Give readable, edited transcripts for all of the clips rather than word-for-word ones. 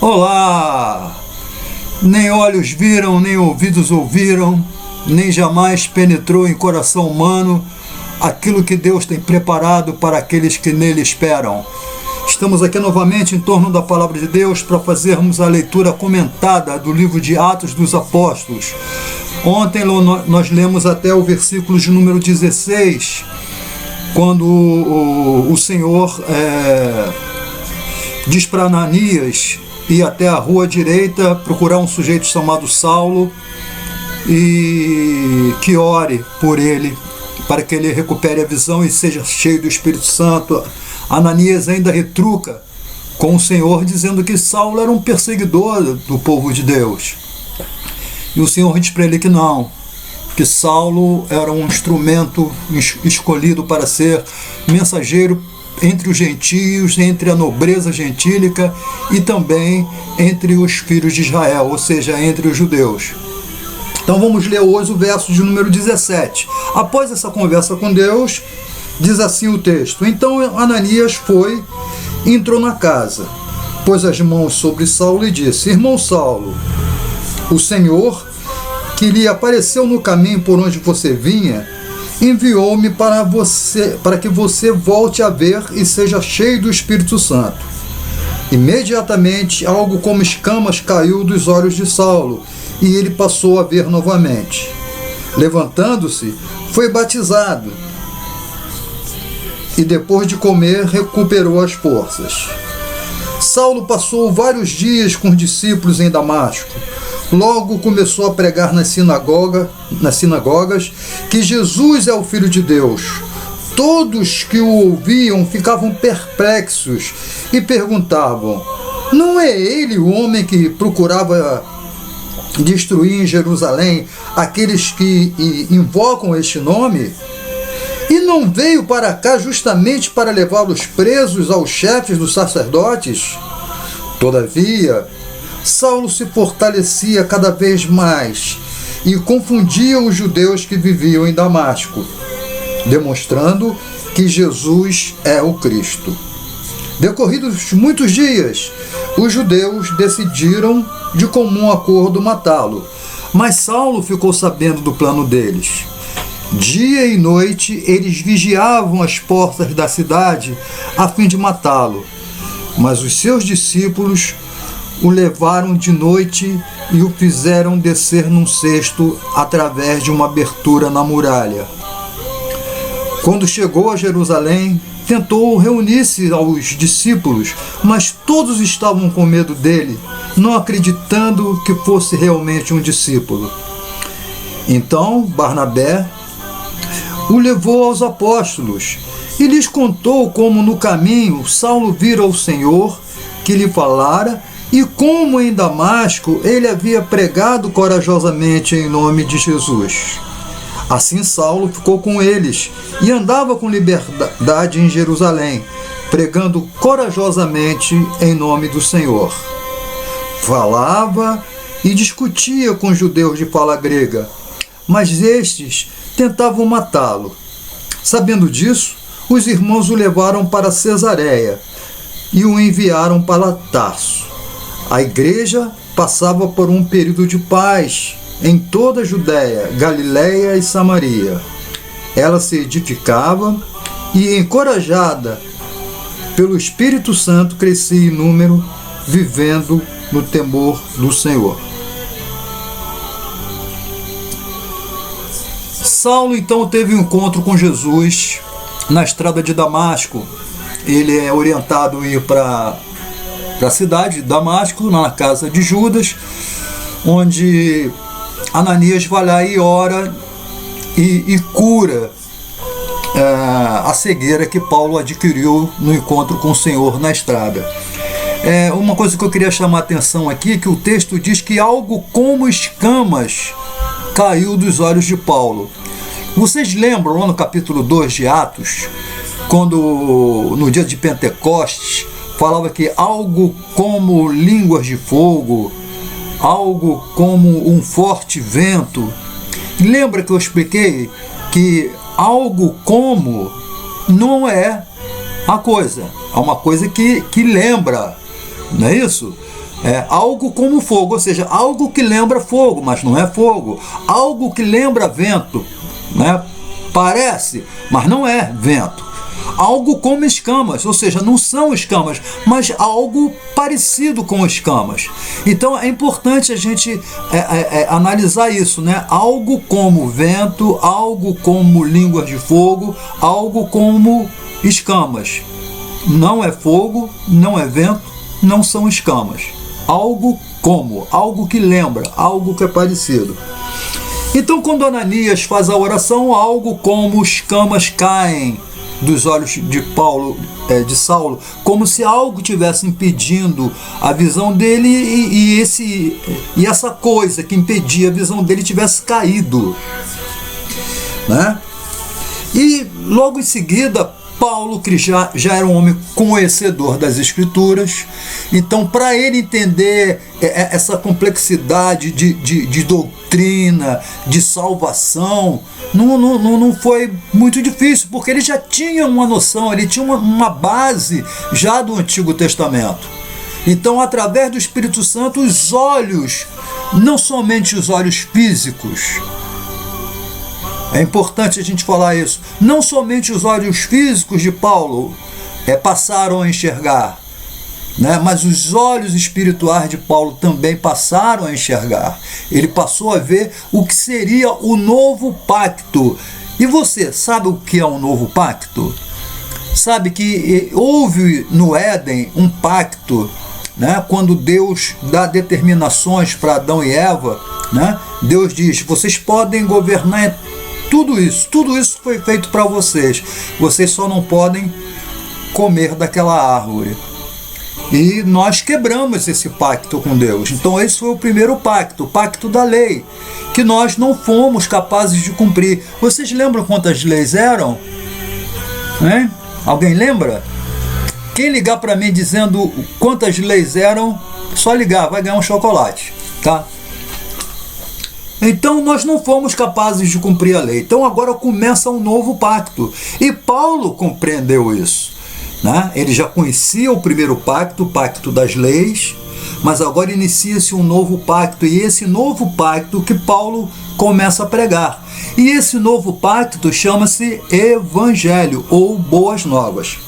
Olá! Nem olhos viram, nem ouvidos ouviram, nem jamais penetrou em coração humano aquilo que Deus tem preparado para aqueles que nele esperam. Estamos aqui novamente em torno da Palavra de Deus para fazermos a leitura comentada do livro de Atos dos Apóstolos. Ontem nós lemos até o versículo de número 16, quando o Senhor diz para Ananias ir até a rua direita, procurar um sujeito chamado Saulo e que ore por ele, para que ele recupere a visão e seja cheio do Espírito Santo. Ananias ainda retruca com o Senhor, dizendo que Saulo era um perseguidor do povo de Deus. E o Senhor diz para ele que não, que Saulo era um instrumento escolhido para ser mensageiro entre os gentios, entre a nobreza gentílica e também entre os filhos de Israel, ou seja, entre os judeus. Então vamos ler hoje o verso de número 17. Após essa conversa com Deus, diz assim o texto: Então Ananias foi, entrou na casa, pôs as mãos sobre Saulo e disse: Irmão Saulo, o Senhor, que lhe apareceu no caminho por onde você vinha, enviou-me para que você volte a ver e seja cheio do Espírito Santo. Imediatamente, algo como escamas caiu dos olhos de Saulo, e ele passou a ver novamente. Levantando-se, foi batizado, e depois de comer, recuperou as forças. Saulo passou vários dias com os discípulos em Damasco. Logo começou a pregar nas sinagogas que Jesus é o Filho de Deus. Todos que o ouviam ficavam perplexos e perguntavam: não é ele o homem que procurava destruir em Jerusalém aqueles que invocam este nome? E não veio para cá justamente para levá-los presos aos chefes dos sacerdotes? Todavia, Saulo se fortalecia cada vez mais e confundia os judeus que viviam em Damasco, demonstrando que Jesus é o Cristo. Decorridos muitos dias, os judeus decidiram de comum acordo matá-lo, mas Saulo ficou sabendo do plano deles. Dia e noite eles vigiavam as portas da cidade a fim de matá-lo, mas os seus discípulos o levaram de noite e o fizeram descer num cesto através de uma abertura na muralha. Quando chegou a Jerusalém, tentou reunir-se aos discípulos, mas todos estavam com medo dele, não acreditando que fosse realmente um discípulo. Então Barnabé o levou aos apóstolos e lhes contou como no caminho Saulo vira o Senhor, que lhe falara, e como em Damasco ele havia pregado corajosamente em nome de Jesus. Assim Saulo ficou com eles e andava com liberdade em Jerusalém, pregando corajosamente em nome do Senhor. Falava e discutia com os judeus de fala grega, mas estes tentavam matá-lo. Sabendo disso, os irmãos o levaram para Cesareia e o enviaram para Tarso. A igreja passava por um período de paz em toda a Judéia, Galiléia e Samaria. Ela se edificava e, encorajada pelo Espírito Santo, crescia em número, vivendo no temor do Senhor. Saulo então teve um encontro com Jesus na estrada de Damasco. Ele é orientado a ir para a cidade de Damasco, na casa de Judas, onde Ananias vai lá e ora e cura a cegueira que Paulo adquiriu no encontro com o Senhor na estrada. Uma coisa que eu queria chamar a atenção aqui é que o texto diz que algo como escamas caiu dos olhos de Paulo. Vocês lembram lá no capítulo 2 de Atos, quando no dia de Pentecostes falava que algo como línguas de fogo, algo como um forte vento? Lembra que eu expliquei que algo como não é a coisa, é uma coisa que lembra, não é isso? Algo como fogo, ou seja, algo que lembra fogo, mas não é fogo. Algo que lembra vento, né? Parece, mas não é vento. Algo como escamas, ou seja, não são escamas, mas algo parecido com escamas. Então é importante a gente analisar isso, né? Algo como vento, algo como línguas de fogo, algo como escamas. Não é fogo, não é vento, não são escamas. Algo como, algo que lembra, algo que é parecido. Então, quando Ananias faz a oração, algo como escamas caem dos olhos de Saulo, como se algo tivesse impedindo a visão dele e essa coisa que impedia a visão dele tivesse caído, né? E logo em seguida, Paulo, que já era um homem conhecedor das Escrituras, então para ele entender essa complexidade de doutrina, de salvação, não foi muito difícil, porque ele já tinha uma noção, ele tinha uma base já do Antigo Testamento. Então, através do Espírito Santo, os olhos, não somente os olhos físicos, é importante a gente falar isso. Não somente os olhos físicos de Paulo passaram a enxergar, né? Mas os olhos espirituais de Paulo também passaram a enxergar. Ele passou a ver o que seria o novo pacto. E você sabe o que é um novo pacto? Sabe que houve no Éden um pacto, né? Quando Deus dá determinações para Adão e Eva, né? Deus diz: vocês podem governar tudo isso foi feito para vocês. Vocês só não podem comer daquela árvore. E nós quebramos esse pacto com Deus. Então esse foi o primeiro pacto, o pacto da lei, que nós não fomos capazes de cumprir. Vocês lembram quantas leis eram? Hein? Alguém lembra? Quem ligar para mim dizendo quantas leis eram, só ligar, vai ganhar um chocolate, tá? Então nós não fomos capazes de cumprir a lei. Então agora começa um novo pacto. E Paulo compreendeu isso, né? Ele já conhecia o primeiro pacto, o pacto das leis, mas agora inicia-se um novo pacto. E esse novo pacto que Paulo começa a pregar. E esse novo pacto chama-se Evangelho ou Boas Novas.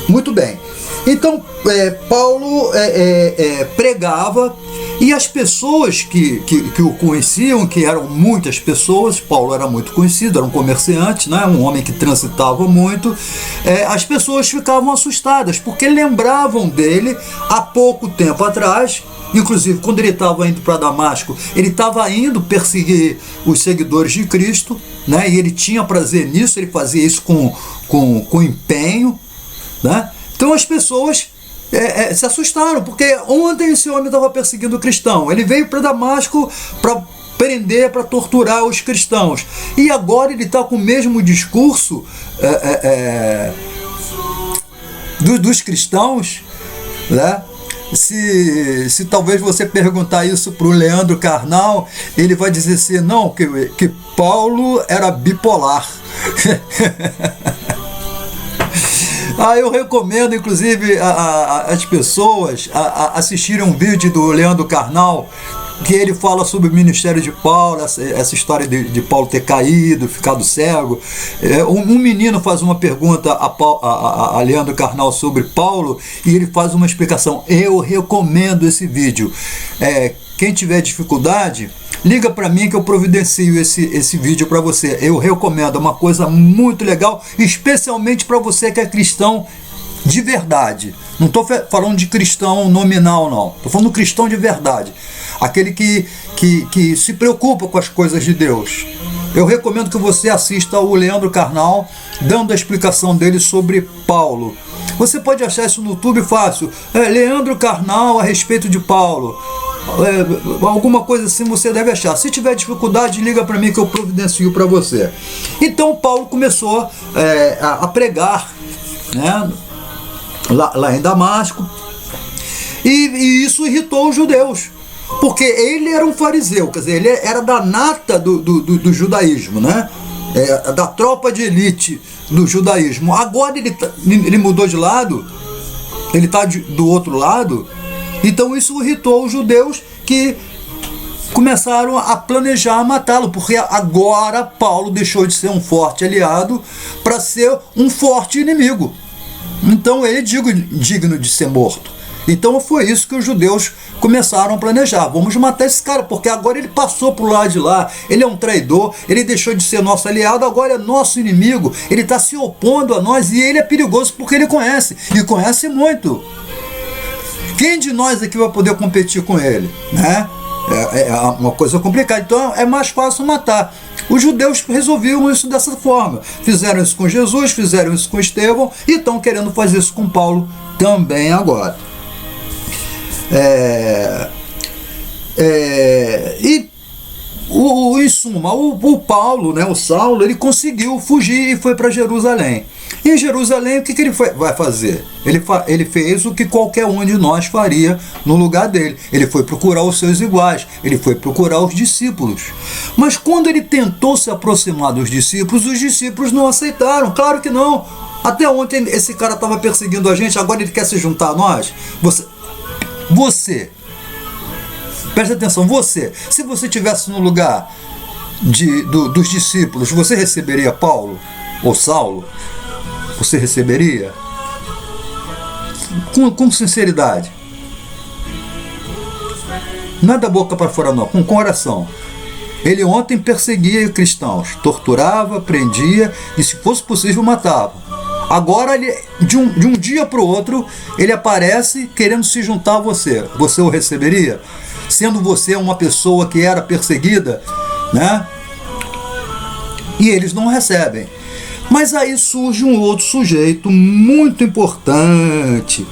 Muito bem. Então Paulo pregava. E as pessoas que o conheciam, que eram muitas pessoas, Paulo era muito conhecido, era um comerciante, né? Um homem que transitava muito, as pessoas ficavam assustadas, porque lembravam dele há pouco tempo atrás, inclusive quando ele estava indo para Damasco, ele estava indo perseguir os seguidores de Cristo, né? E ele tinha prazer nisso, ele fazia isso com empenho, né? Então as pessoas se assustaram, porque ontem esse homem estava perseguindo o cristão, ele veio para Damasco para prender, para torturar os cristãos, e agora ele está com o mesmo discurso dos cristãos, né? Se talvez você perguntar isso para o Leandro Carnal, ele vai dizer assim, não, que Paulo era bipolar. Eu recomendo, inclusive, as pessoas assistirem um vídeo do Leandro Carnal, que ele fala sobre o ministério de Paulo, essa história de Paulo ter caído, ficado cego. Um menino faz uma pergunta a Leandro Carnal sobre Paulo, e ele faz uma explicação. Eu recomendo esse vídeo. Quem tiver dificuldade, liga para mim que eu providencio esse vídeo para você. Eu recomendo, é uma coisa muito legal, especialmente para você que é cristão de verdade. Não estou falando de cristão nominal, não. Estou falando de cristão de verdade. Aquele que se preocupa com as coisas de Deus. Eu recomendo que você assista o Leandro Carnal, dando a explicação dele sobre Paulo. Você pode achar isso no YouTube fácil. Leandro Carnal a respeito de Paulo. Alguma coisa assim você deve achar. Se tiver dificuldade, liga para mim que eu providencio para você. Então Paulo começou a pregar, né, lá em Damasco, e isso irritou os judeus, porque ele era um fariseu, quer dizer, ele era da nata do judaísmo, né? Da tropa de elite do judaísmo. Agora ele mudou de lado ele está do outro lado. Então isso irritou os judeus, que começaram a planejar matá-lo, porque agora Paulo deixou de ser um forte aliado para ser um forte inimigo. Então ele é digno de ser morto. Então foi isso que os judeus começaram a planejar. Vamos matar esse cara, porque agora ele passou pro lado de lá, ele é um traidor, ele deixou de ser nosso aliado, agora é nosso inimigo, ele está se opondo a nós, e ele é perigoso porque ele conhece, e conhece muito. Quem de nós aqui vai poder competir com ele, né? É uma coisa complicada, então é mais fácil matar. Os judeus resolviam isso dessa forma, fizeram isso com Jesus, fizeram isso com Estevão, e estão querendo fazer isso com Paulo também agora. Em suma, o Paulo, né, o Saulo, ele conseguiu fugir e foi para Jerusalém. Em Jerusalém, o que ele vai fazer? Ele fez o que qualquer um de nós faria no lugar dele. Ele foi procurar os seus iguais, ele foi procurar os discípulos. Mas quando ele tentou se aproximar dos discípulos, os discípulos não aceitaram. Claro que não. Até ontem esse cara estava perseguindo a gente, agora ele quer se juntar a nós? Você, presta atenção, se você estivesse no lugar dos discípulos, você receberia Paulo ou Saulo? Você receberia? Com sinceridade. Não é da boca para fora não, com o coração. Ele ontem perseguia cristãos, torturava, prendia e, se fosse possível, matava. Agora, de um dia para o outro, ele aparece querendo se juntar a você. Você o receberia? Sendo você uma pessoa que era perseguida, né? E eles não recebem. Mas aí surge um outro sujeito muito importante.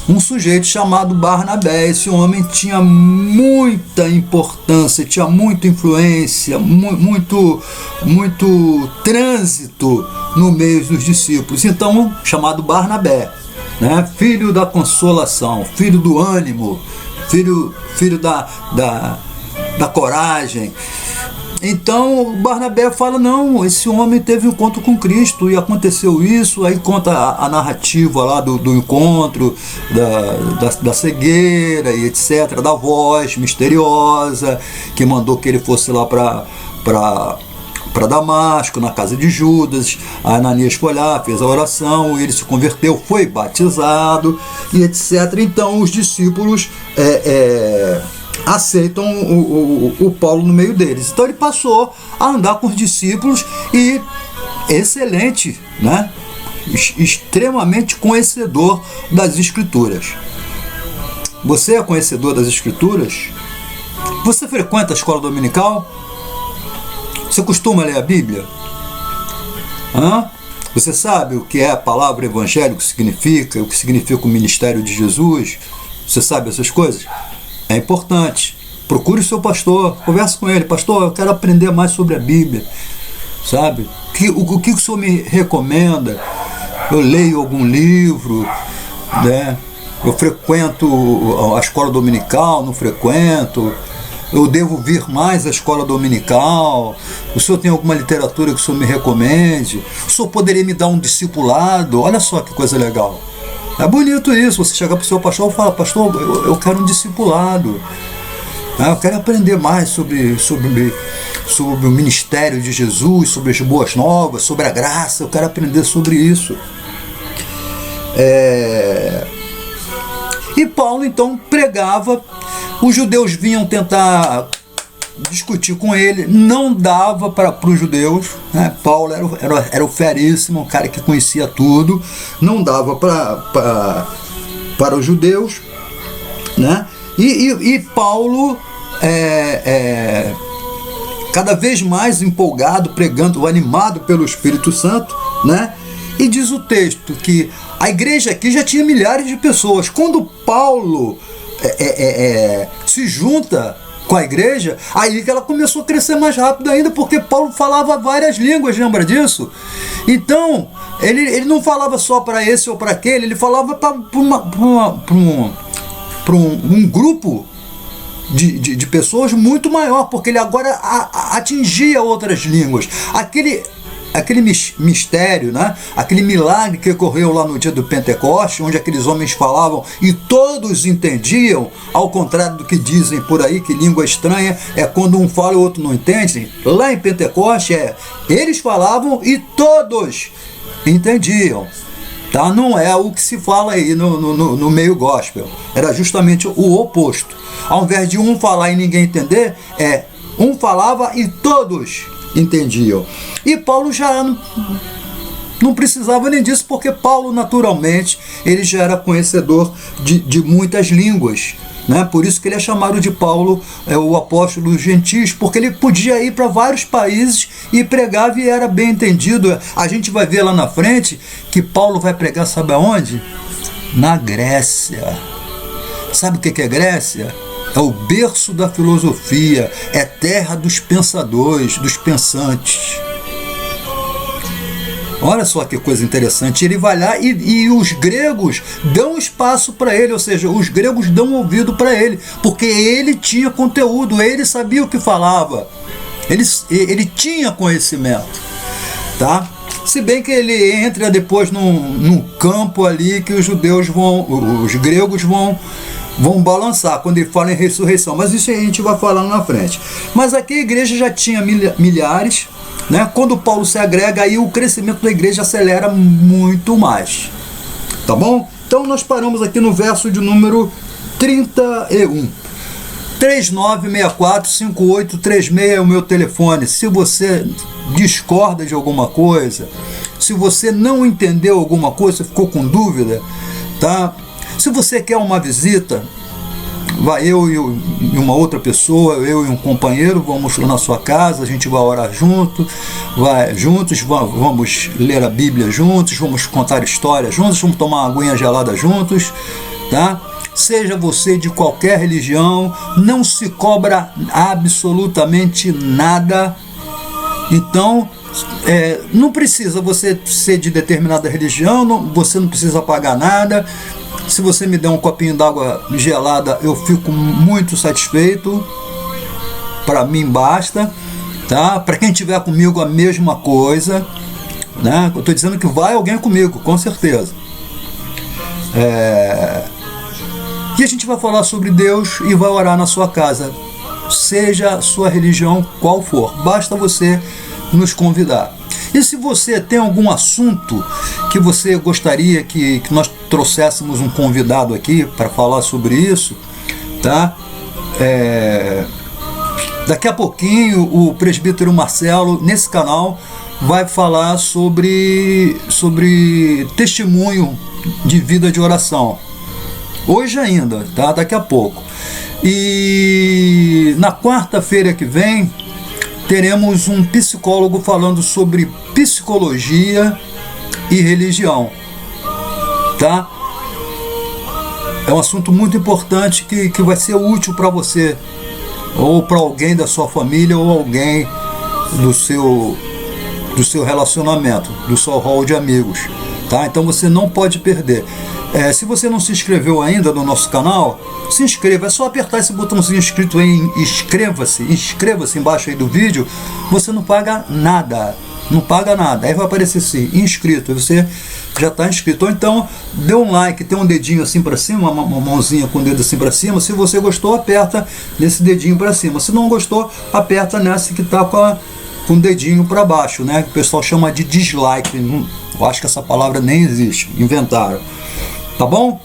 Um sujeito chamado Barnabé. Esse homem tinha muita importância, tinha muita influência, muito trânsito no meio dos discípulos. Então, chamado Barnabé, né? Filho da consolação, filho do ânimo, filho da coragem. Então Barnabé fala, não, esse homem teve um encontro com Cristo e aconteceu isso. Aí conta a narrativa lá do encontro, da cegueira e etc, da voz misteriosa que mandou que ele fosse lá para Damasco, na casa de Judas. A Ananias foi lá, fez a oração, ele se converteu, foi batizado e etc. Então os discípulos aceitam o Paulo no meio deles. Então ele passou a andar com os discípulos e excelente, né? Extremamente conhecedor das Escrituras. Você é conhecedor das Escrituras? Você frequenta a escola dominical? Você costuma ler a Bíblia? Você sabe o que é a palavra evangelho, o que significa o ministério de Jesus? Você sabe essas coisas? É importante. Procure o seu pastor, converse com ele. Pastor, eu quero aprender mais sobre a Bíblia. Sabe? O que o senhor me recomenda? Eu leio algum livro, né? Eu frequento a escola dominical, não frequento? Eu devo vir mais à escola dominical? O senhor tem alguma literatura que o senhor me recomende? O senhor poderia me dar um discipulado? Olha só que coisa legal. É bonito isso, você chegar para o seu pastor e falar, pastor, eu quero um discipulado. Eu quero aprender mais sobre o ministério de Jesus, sobre as boas novas, sobre a graça, eu quero aprender sobre isso. E Paulo então pregava, os judeus vinham tentar discutir com ele, não dava para os judeus, né? Paulo era o feríssimo, um cara que conhecia tudo, não dava para os judeus, né? E Paulo cada vez mais empolgado, pregando, animado pelo Espírito Santo, né? E diz o texto que a igreja aqui já tinha milhares de pessoas. Quando Paulo se junta com a igreja, aí que ela começou a crescer mais rápido ainda, porque Paulo falava várias línguas, lembra disso? Então, ele não falava só para esse ou para aquele, ele falava para um grupo de pessoas muito maior, porque ele agora atingia outras línguas. aquele mistério, né? Aquele milagre que ocorreu lá no dia do Pentecoste, onde aqueles homens falavam e todos entendiam, ao contrário do que dizem por aí, que língua estranha é quando um fala e o outro não entende. Lá em Pentecoste eles falavam e todos entendiam. Tá? Não é o que se fala aí no meio gospel. Era justamente o oposto. Ao invés de um falar e ninguém entender, um falava e todos entendiam. E Paulo já não precisava nem disso, porque Paulo, naturalmente, ele já era conhecedor de muitas línguas, né? Por isso que ele é chamado de Paulo, o apóstolo dos gentios, porque ele podia ir para vários países e pregava e era bem entendido. A gente vai ver lá na frente que Paulo vai pregar, sabe aonde? Na Grécia. Sabe o que é Grécia? É o berço da filosofia, é terra dos pensadores, dos pensantes. Olha só que coisa interessante, ele vai lá e os gregos dão espaço para ele, ou seja, os gregos dão ouvido para ele, porque ele tinha conteúdo, ele sabia o que falava, ele tinha conhecimento, tá? Se bem que ele entra depois num campo ali que os gregos vão balançar quando ele fala em ressurreição, mas isso a gente vai falar na frente. Mas aqui a igreja já tinha milhares, né? Quando Paulo se agrega, aí o crescimento da igreja acelera muito mais, tá bom? Então nós paramos aqui no verso de número 31. 3964-5836 é o meu telefone. Se você discorda de alguma coisa, se você não entendeu alguma coisa, ficou com dúvida, tá? Se você quer uma visita, vai eu e uma outra pessoa, eu e um companheiro, vamos na sua casa, a gente vai orar juntos, vamos ler a Bíblia juntos, vamos contar histórias juntos, vamos tomar uma aguinha gelada juntos, tá? Seja você de qualquer religião, não se cobra absolutamente nada. Então, não precisa você ser de determinada religião, você não precisa pagar nada. Se você me der um copinho d'água gelada, eu fico muito satisfeito. Para mim basta, tá? Para quem estiver comigo, a mesma coisa, né? Eu estou dizendo que vai alguém comigo, com certeza. E a gente vai falar sobre Deus e vai orar na sua casa, seja a sua religião qual for. Basta você nos convidar. E se você tem algum assunto que você gostaria que nós trouxéssemos um convidado aqui para falar sobre isso, tá? Daqui a pouquinho o presbítero Marcelo, nesse canal, vai falar sobre testemunho de vida de oração. Hoje ainda, tá? Daqui a pouco. E na quarta-feira que vem teremos um psicólogo falando sobre psicologia e religião, tá? É um assunto muito importante que vai ser útil para você, ou para alguém da sua família, ou alguém do seu relacionamento, do seu hall de amigos, tá? Então você não pode perder. Se você não se inscreveu ainda no nosso canal, se inscreva. É só apertar esse botãozinho escrito em inscreva-se embaixo aí do vídeo. Você não paga nada, aí vai aparecer assim, inscrito, você já está inscrito. Ou então dê um like, tem um dedinho assim para cima, uma mãozinha com o dedo assim para cima. Se você gostou, aperta nesse dedinho para cima. Se não gostou, aperta nessa que está com o dedinho para baixo, né? Que o pessoal chama de dislike. Eu acho que essa palavra nem existe, inventaram. Tá bom?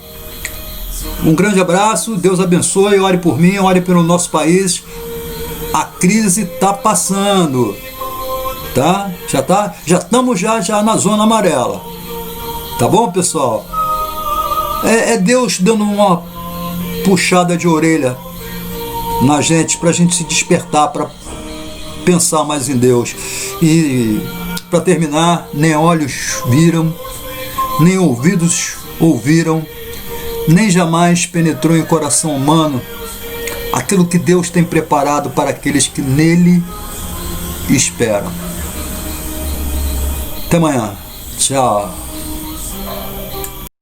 Um grande abraço, Deus abençoe, ore por mim, ore pelo nosso país. A crise está passando, tá? Já estamos já na zona amarela. Tá bom, pessoal? É Deus dando uma puxada de orelha na gente, pra gente se despertar, para pensar mais em Deus. E para terminar, nem olhos viram, nem ouvidos ouviram, nem jamais penetrou em coração humano aquilo que Deus tem preparado para aqueles que nele esperam. Até amanhã. Tchau.